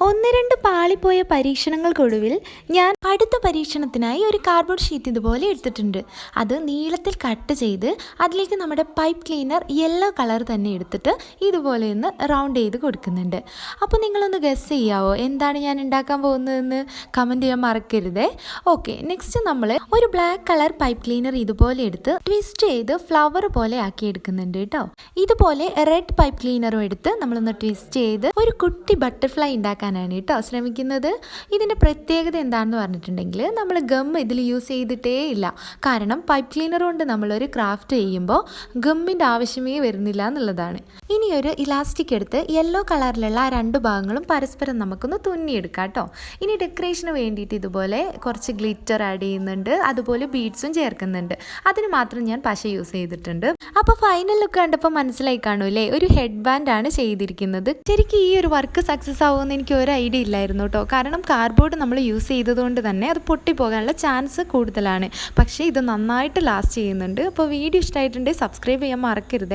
ഒന്ന് രണ്ട് പാളിപ്പോയ പരീക്ഷണങ്ങൾക്കൊടുവിൽ ഞാൻ അടുത്ത പരീക്ഷണത്തിനായി ഒരു കാർഡ്ബോർഡ് ഷീറ്റ് ഇതുപോലെ എടുത്തിട്ടുണ്ട്. അത് നീളത്തിൽ കട്ട് ചെയ്ത് അതിലേക്ക് നമ്മുടെ പൈപ്പ് ക്ലീനർ യെല്ലോ കളർ തന്നെ എടുത്തിട്ട് ഇതുപോലെ ഒന്ന് റൗണ്ട് ചെയ്ത് കൊടുക്കുന്നുണ്ട്. അപ്പോൾ നിങ്ങളൊന്ന് ഗസ് ചെയ്യാവോ എന്താണ് ഞാൻ ഉണ്ടാക്കാൻ പോകുന്നതെന്ന് കമൻറ്റ് ചെയ്യാൻ മറക്കരുതേ. ഓക്കെ, നെക്സ്റ്റ് നമ്മൾ ഒരു ബ്ലാക്ക് കളർ പൈപ്പ് ക്ലീനർ ഇതുപോലെ എടുത്ത് ട്വിസ്റ്റ് ചെയ്ത് ഫ്ലവർ പോലെ ആക്കി എടുക്കുന്നുണ്ട് കേട്ടോ. ഇതുപോലെ റെഡ് പൈപ്പ് ക്ലീനറും എടുത്ത് നമ്മളൊന്ന് ട്വിസ്റ്റ് ചെയ്ത് ഒരു കുട്ടി ബട്ടർഫ്ലൈ ഉണ്ടാക്കാനാണ് കേട്ടോ ശ്രമിക്കുന്നത്. ഇതിൻ്റെ പ്രത്യേകത എന്താണെന്ന് പറഞ്ഞിട്ടുണ്ടെങ്കിൽ നമ്മൾ ഗം ഇതിൽ യൂസ് ചെയ്തിട്ടേ ഇല്ല. കാരണം പൈപ്പ് ക്ലീനർ കൊണ്ട് നമ്മളൊരു ക്രാഫ്റ്റ് ചെയ്യുമ്പോൾ ഗമ്മിൻ്റെ ആവശ്യമേ വരുന്നില്ല എന്നുള്ളതാണ്. ഇനി ഒരു ഇലാസ്റ്റിക് എടുത്ത് യെല്ലോ കളറിലുള്ള ആ രണ്ട് ഭാഗങ്ങളും പരസ്പരം നമുക്കൊന്ന് തുന്നിയെടുക്കാം കേട്ടോ. ഇനി ഡെക്കറേഷന് വേണ്ടിയിട്ട് ഇതുപോലെ കുറച്ച് ഗ്ലിറ്റർ ആഡ് ചെയ്യുന്നുണ്ട്, അതുപോലെ ബീഡ്സും ചേർക്കുന്നുണ്ട്. അതിന് മാത്രം ഞാൻ പശ യൂസ് ചെയ്തിട്ടുണ്ട്. അപ്പോൾ ഫൈനൽ ലുക്ക് കണ്ടപ്പോൾ മനസ്സിലായി കാണൂല്ലേ, ഒരു ഹെഡ് ബാൻഡ് ആണ് ചെയ്തിരിക്കുന്നത്. ശരിക്കും ഈ ഒരു വർക്ക് സക്സസ് ആവുമെന്ന് എനിക്ക് ഒരു ഐഡിയ ഇല്ലായിരുന്നു കേട്ടോ. കാരണം കാർഡ്ബോർഡ് നമ്മൾ യൂസ് ചെയ്തതുകൊണ്ട് തന്നെ അത് പൊട്ടിപ്പോകാനുള്ള ചാൻസ് കൂടുതലാണ്. പക്ഷേ ഇത് നന്നായിട്ട് ലാസ്റ്റ് ചെയ്യുന്നുണ്ട്. അപ്പോൾ വീഡിയോ ഇഷ്ടമായിട്ടുണ്ടെങ്കിൽ സബ്സ്ക്രൈബ് ചെയ്യാൻ മറക്കരുത്.